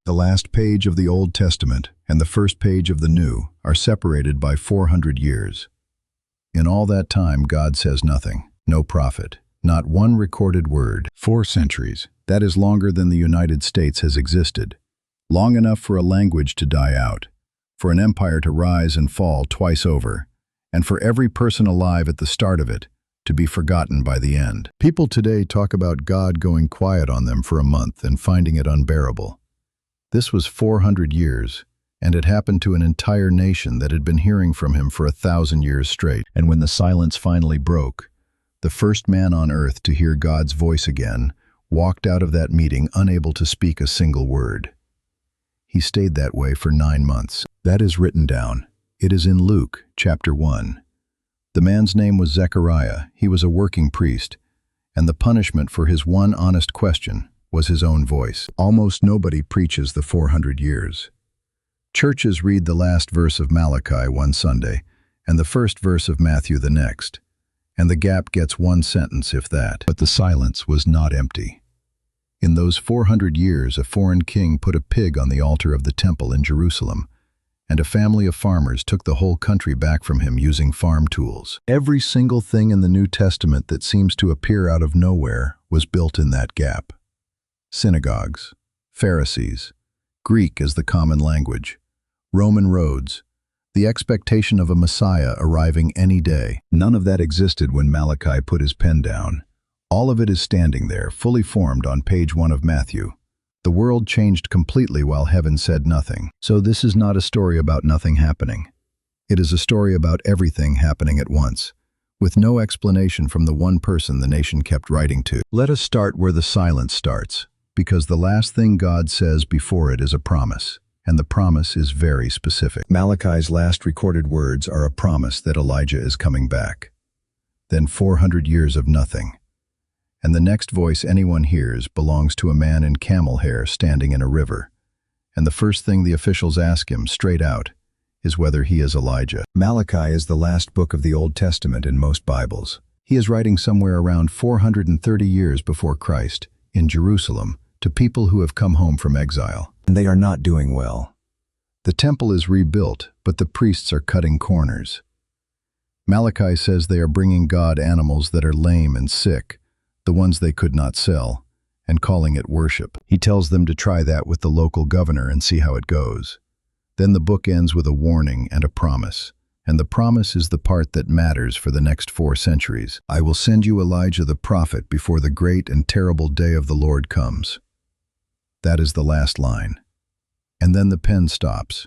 The last page of the Old Testament and the first page of the New are separated by 400 years. In all that time, God says nothing, no prophet, not one recorded word. 4 centuries, that is longer than the United States has existed. Long enough for a language to die out, for an empire to rise and fall twice over, and for every person alive at the start of it to be forgotten by the end. People today talk about God going quiet on them for a month and finding it unbearable. This was 400 years, and it happened to an entire nation that had been hearing from him for 1,000 years straight. And when the silence finally broke, the first man on earth to hear God's voice again walked out of that meeting unable to speak a single word. He stayed that way for 9 months. That is written down. It is in Luke, chapter 1. The man's name was Zechariah. He was a working priest, and the punishment for his one honest question was his own voice. Almost nobody preaches the 400 years. Churches read the last verse of Malachi one Sunday, and the first verse of Matthew the next, and the gap gets one sentence if that. But the silence was not empty. In those 400 years, a foreign king put a pig on the altar of the temple in Jerusalem, and a family of farmers took the whole country back from him using farm tools. Every single thing in the New Testament that seems to appear out of nowhere was built in that gap. Synagogues, Pharisees, Greek as the common language, Roman roads, the expectation of a Messiah arriving any day. None of that existed when Malachi put his pen down. All of it is standing there, fully formed on page 1 of Matthew. The world changed completely while heaven said nothing. So this is not a story about nothing happening. It is a story about everything happening at once, with no explanation from the one person the nation kept writing to. Let us start where the silence starts, because the last thing God says before it is a promise, and the promise is very specific. Malachi's last recorded words are a promise that Elijah is coming back. Then 400 years of nothing. And the next voice anyone hears belongs to a man in camel hair standing in a river. And the first thing the officials ask him, straight out, is whether he is Elijah. Malachi is the last book of the Old Testament in most Bibles. He is writing somewhere around 430 years before Christ, in Jerusalem, to people who have come home from exile. And they are not doing well. The temple is rebuilt, but the priests are cutting corners. Malachi says they are bringing God animals that are lame and sick, the ones they could not sell, and calling it worship. He tells them to try that with the local governor and see how it goes. Then the book ends with a warning and a promise, and the promise is the part that matters for the next 4 centuries. I will send you Elijah the prophet before the great and terrible day of the Lord comes. That is the last line. And then the pen stops,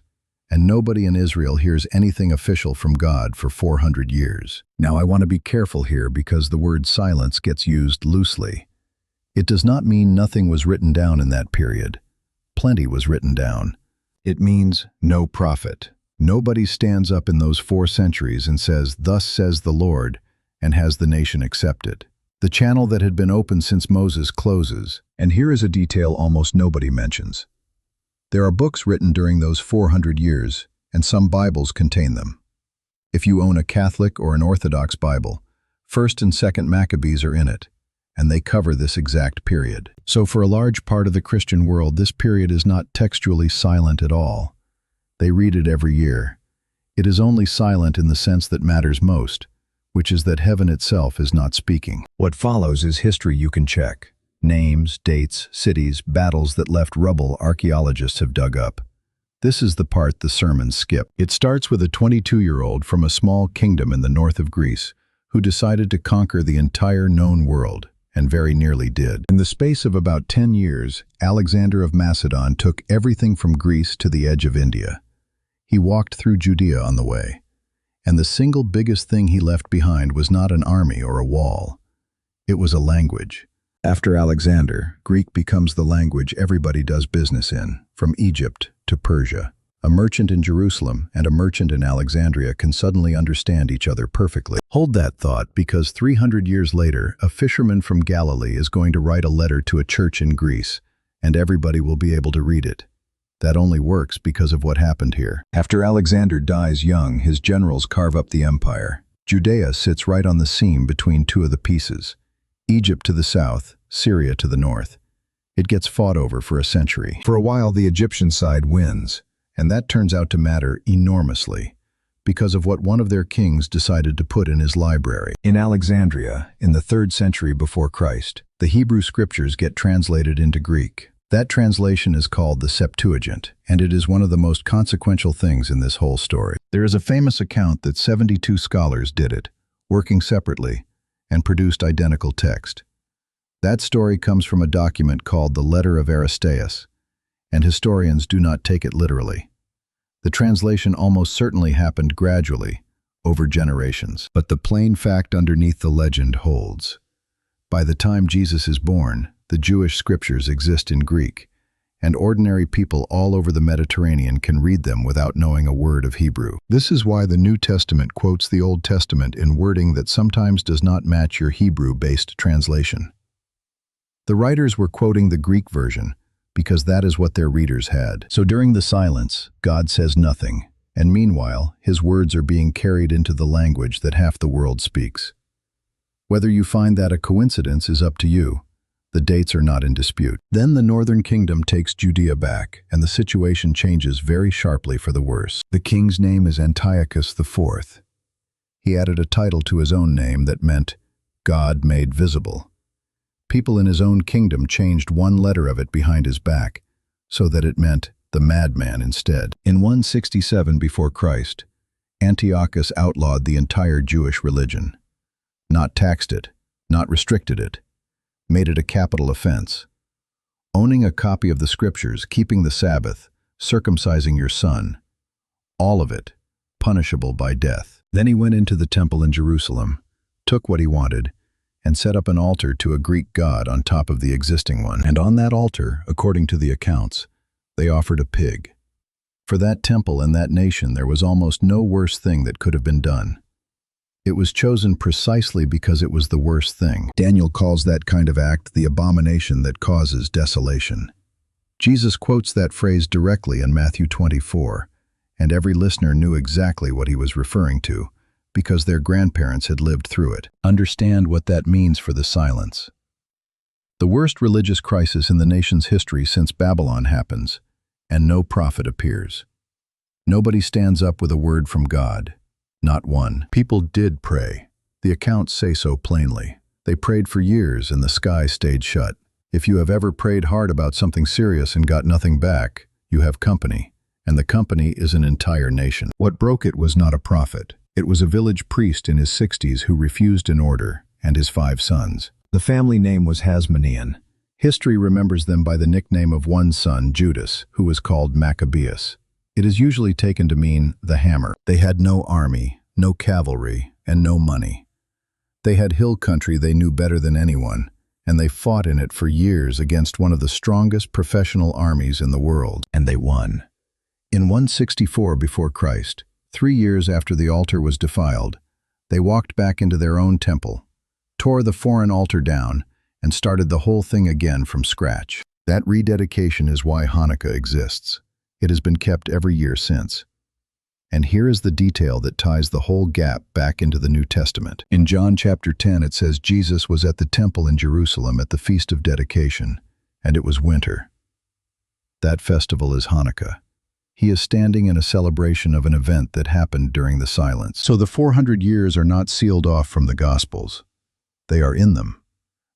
and nobody in Israel hears anything official from God for 400 years. Now I want to be careful here because the word silence gets used loosely. It does not mean nothing was written down in that period. Plenty was written down. It means no prophet. Nobody stands up in those 4 centuries and says, "Thus says the Lord," and has the nation accept it. The channel that had been open since Moses closes, and here is a detail almost nobody mentions. There are books written during those 400 years, and some Bibles contain them. If you own a Catholic or an Orthodox Bible, 1st and 2nd Maccabees are in it, and they cover this exact period. So for a large part of the Christian world, this period is not textually silent at all. They read it every year. It is only silent in the sense that matters most, which is that heaven itself is not speaking. What follows is history you can check. Names, dates, cities, battles that left rubble archaeologists have dug up. This is the part the sermons skip. It starts with a 22-year-old from a small kingdom in the north of Greece who decided to conquer the entire known world, and very nearly did. In the space of about 10 years, Alexander of Macedon took everything from Greece to the edge of India. He walked through Judea on the way, and the single biggest thing he left behind was not an army or a wall. It was a language. After Alexander, Greek becomes the language everybody does business in, from Egypt to Persia. A merchant in Jerusalem and a merchant in Alexandria can suddenly understand each other perfectly. Hold that thought, because 300 years later, a fisherman from Galilee is going to write a letter to a church in Greece, and everybody will be able to read it. That only works because of what happened here. After Alexander dies young, his generals carve up the empire. Judea sits right on the seam between 2 of the pieces. Egypt to the south, Syria to the north. It gets fought over for a century. For a while, the Egyptian side wins, and that turns out to matter enormously because of what one of their kings decided to put in his library. In Alexandria, in the 3rd century before Christ, the Hebrew scriptures get translated into Greek. That translation is called the Septuagint, and it is one of the most consequential things in this whole story. There is a famous account that 72 scholars did it, working separately, and produced identical text. That story comes from a document called the Letter of Aristeas, and historians do not take it literally. The translation almost certainly happened gradually, over generations. But the plain fact underneath the legend holds. By the time Jesus is born, the Jewish scriptures exist in Greek, and ordinary people all over the Mediterranean can read them without knowing a word of Hebrew. This is why the New Testament quotes the Old Testament in wording that sometimes does not match your Hebrew-based translation. The writers were quoting the Greek version because that is what their readers had. So during the silence, God says nothing, and meanwhile, his words are being carried into the language that half the world speaks. Whether you find that a coincidence is up to you. The dates are not in dispute. Then the northern kingdom takes Judea back, and the situation changes very sharply for the worse. The king's name is Antiochus IV. He added a title to his own name that meant God made visible. People in his own kingdom changed one letter of it behind his back, so that it meant the madman instead. In 167 before Christ, Antiochus outlawed the entire Jewish religion. Not taxed it, not restricted it, made it a capital offense. Owning a copy of the scriptures, keeping the Sabbath, circumcising your son, all of it punishable by death. Then he went into the temple in Jerusalem, took what he wanted, and set up an altar to a Greek god on top of the existing one. And on that altar, according to the accounts, they offered a pig. For that temple and that nation there was almost no worse thing that could have been done. It was chosen precisely because it was the worst thing. Daniel calls that kind of act the abomination that causes desolation. Jesus quotes that phrase directly in Matthew 24, and every listener knew exactly what he was referring to, because their grandparents had lived through it. Understand what that means for the silence. The worst religious crisis in the nation's history since Babylon happens, and no prophet appears. Nobody stands up with a word from God. Not one. People did pray. The accounts say so plainly. They prayed for years and the sky stayed shut. If you have ever prayed hard about something serious and got nothing back, you have company, and the company is an entire nation. What broke it was not a prophet. It was a village priest in his 60s who refused an order, and his 5 sons. The family name was Hasmonean. History remembers them by the nickname of one son, Judas, who was called Maccabeus. It is usually taken to mean the hammer. They had no army, no cavalry, and no money. They had hill country they knew better than anyone, and they fought in it for years against one of the strongest professional armies in the world, and they won. In 164 before Christ, 3 years after the altar was defiled, they walked back into their own temple, tore the foreign altar down, and started the whole thing again from scratch. That rededication is why Hanukkah exists. It has been kept every year since. And here is the detail that ties the whole gap back into the New Testament. In John chapter 10 it says Jesus was at the temple in Jerusalem at the Feast of Dedication, and it was winter. That festival is Hanukkah. He is standing in a celebration of an event that happened during the silence. So the 400 years are not sealed off from the Gospels. They are in them.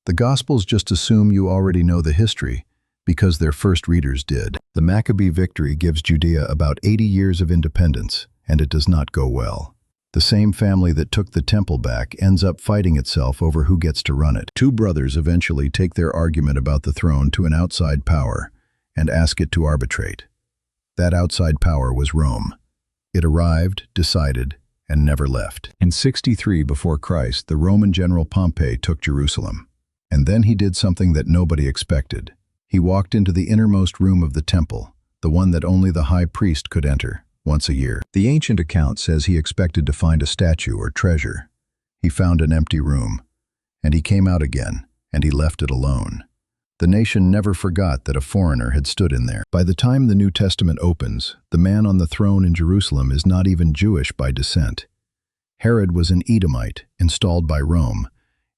The Gospels just assume you already know the history, because their first readers did. The Maccabee victory gives Judea about 80 years of independence, and it does not go well. The same family that took the temple back ends up fighting itself over who gets to run it. 2 brothers eventually take their argument about the throne to an outside power and ask it to arbitrate. That outside power was Rome. It arrived, decided, and never left. In 63 before Christ, the Roman general Pompey took Jerusalem. And then he did something that nobody expected. He walked into the innermost room of the temple, the one that only the high priest could enter, once a year. The ancient account says he expected to find a statue or treasure. He found an empty room, and he came out again, and he left it alone. The nation never forgot that a foreigner had stood in there. By the time the New Testament opens, the man on the throne in Jerusalem is not even Jewish by descent. Herod was an Edomite, installed by Rome,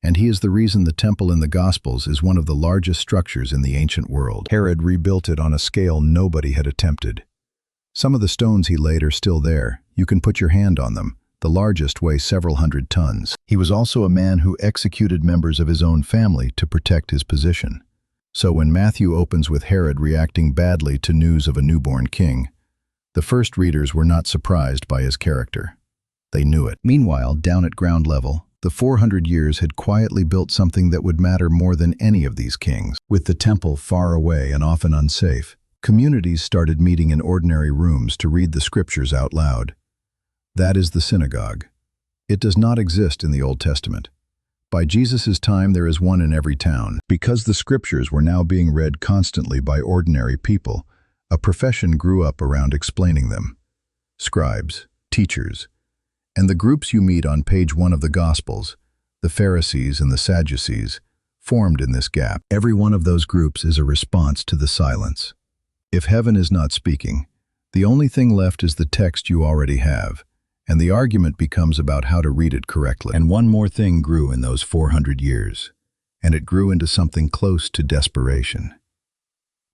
And he is the reason the temple in the Gospels is one of the largest structures in the ancient world. Herod rebuilt it on a scale nobody had attempted. Some of the stones he laid are still there. You can put your hand on them. The largest weigh several hundred tons. He was also a man who executed members of his own family to protect his position. So when Matthew opens with Herod reacting badly to news of a newborn king, the first readers were not surprised by his character. They knew it. Meanwhile, down at ground level, the 400 years had quietly built something that would matter more than any of these kings. With the temple far away and often unsafe, communities started meeting in ordinary rooms to read the scriptures out loud. That is the synagogue. It does not exist in the Old Testament. By Jesus' time, there is one in every town. Because the scriptures were now being read constantly by ordinary people, a profession grew up around explaining them. Scribes, teachers, and the groups you meet on page 1 of the Gospels, the Pharisees and the Sadducees, formed in this gap. Every one of those groups is a response to the silence. If heaven is not speaking, the only thing left is the text you already have, and the argument becomes about how to read it correctly. And one more thing grew in those 400 years, and it grew into something close to desperation.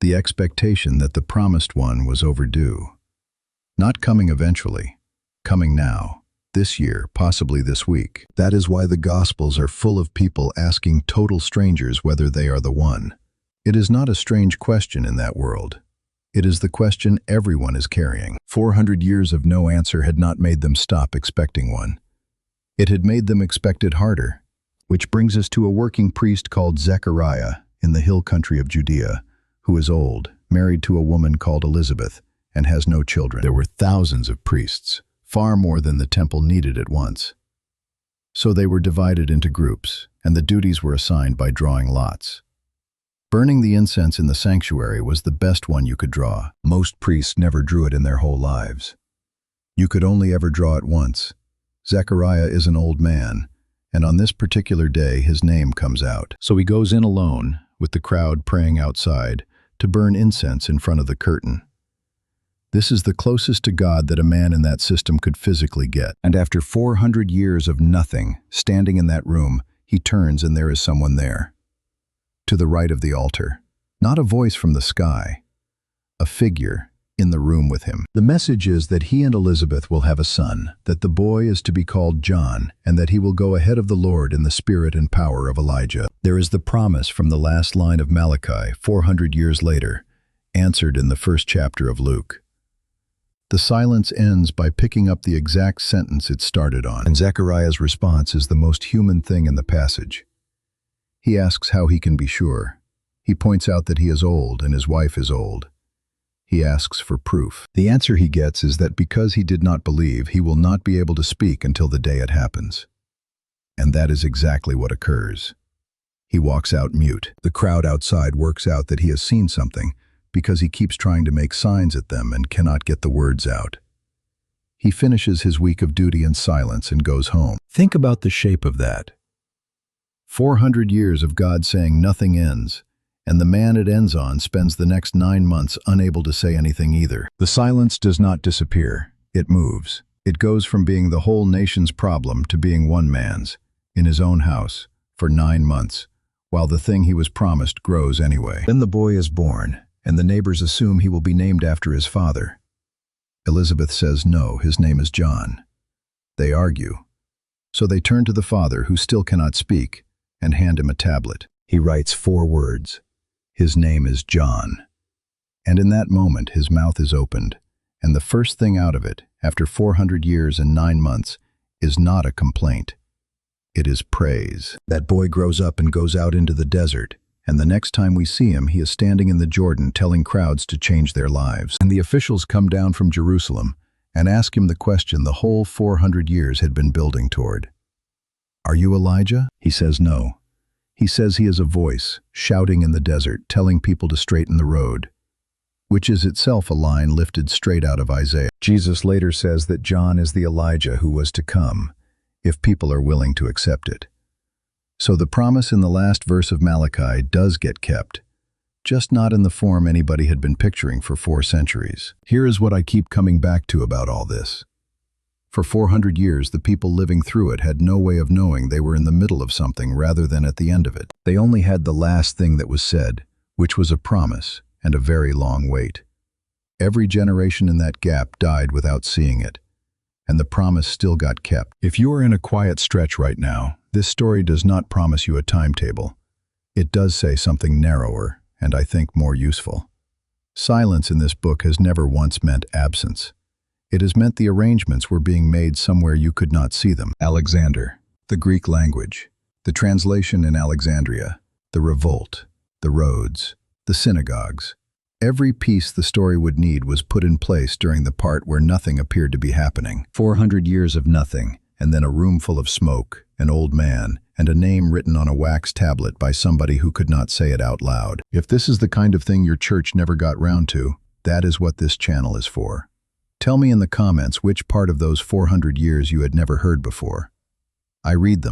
The expectation that the promised one was overdue. Not coming eventually, coming now. This year, possibly this week. That is why the Gospels are full of people asking total strangers whether they are the one. It is not a strange question in that world. It is the question everyone is carrying. 400 years of no answer had not made them stop expecting one. It had made them expect it harder. Which brings us to a working priest called Zechariah in the hill country of Judea, who is old, married to a woman called Elizabeth, and has no children. There were thousands of priests, far more than the temple needed at once. So they were divided into groups, and the duties were assigned by drawing lots. Burning the incense in the sanctuary was the best one you could draw. Most priests never drew it in their whole lives. You could only ever draw it once. Zechariah is an old man, and on this particular day his name comes out. So he goes in alone, with the crowd praying outside, to burn incense in front of the curtain. This is the closest to God that a man in that system could physically get. And after 400 years of nothing, standing in that room, he turns and there is someone there. To the right of the altar. Not a voice from the sky. A figure in the room with him. The message is that he and Elizabeth will have a son, that the boy is to be called John, and that he will go ahead of the Lord in the spirit and power of Elijah. There is the promise from the last line of Malachi, 400 years later, answered in the first chapter of Luke. The silence ends by picking up the exact sentence it started on, and Zechariah's response is the most human thing in the passage. He asks how he can be sure. He points out that he is old and his wife is old. He asks for proof. The answer he gets is that because he did not believe, he will not be able to speak until the day it happens. And that is exactly what occurs. He walks out mute. The crowd outside works out that he has seen something, because he keeps trying to make signs at them and cannot get the words out. He finishes his week of duty in silence and goes home. Think about the shape of that. 400 years of God saying nothing ends, and the man it ends on spends the next 9 months unable to say anything either. The silence does not disappear. It moves. It goes from being the whole nation's problem to being one man's, in his own house, for 9 months, while the thing he was promised grows anyway. Then the boy is born, and the neighbors assume he will be named after his father. Elizabeth says no, his name is John. They argue. So they turn to the father, who still cannot speak, and hand him a tablet. He writes 4 words. His name is John. And in that moment his mouth is opened, and the first thing out of it, after 400 years and 9 months, is not a complaint. It is praise. That boy grows up and goes out into the desert, and the next time we see him, he is standing in the Jordan telling crowds to change their lives. And the officials come down from Jerusalem and ask him the question the whole 400 years had been building toward. Are you Elijah? He says no. He says he is a voice, shouting in the desert, telling people to straighten the road, which is itself a line lifted straight out of Isaiah. Jesus later says that John is the Elijah who was to come, if people are willing to accept it. So the promise in the last verse of Malachi does get kept, just not in the form anybody had been picturing for 4 centuries. Here is what I keep coming back to about all this. For 400 years, the people living through it had no way of knowing they were in the middle of something rather than at the end of it. They only had the last thing that was said, which was a promise and a very long wait. Every generation in that gap died without seeing it, and the promise still got kept. If you are in a quiet stretch right now, this story does not promise you a timetable. It does say something narrower, and I think more useful. Silence in this book has never once meant absence. It has meant the arrangements were being made somewhere you could not see them. Alexander, the Greek language, the translation in Alexandria, the revolt, the roads, the synagogues. Every piece the story would need was put in place during the part where nothing appeared to be happening. 400 years of nothing, and then a room full of smoke, an old man, and a name written on a wax tablet by somebody who could not say it out loud. If this is the kind of thing your church never got round to, that is what this channel is for. Tell me in the comments which part of those 400 years you had never heard before. I read them.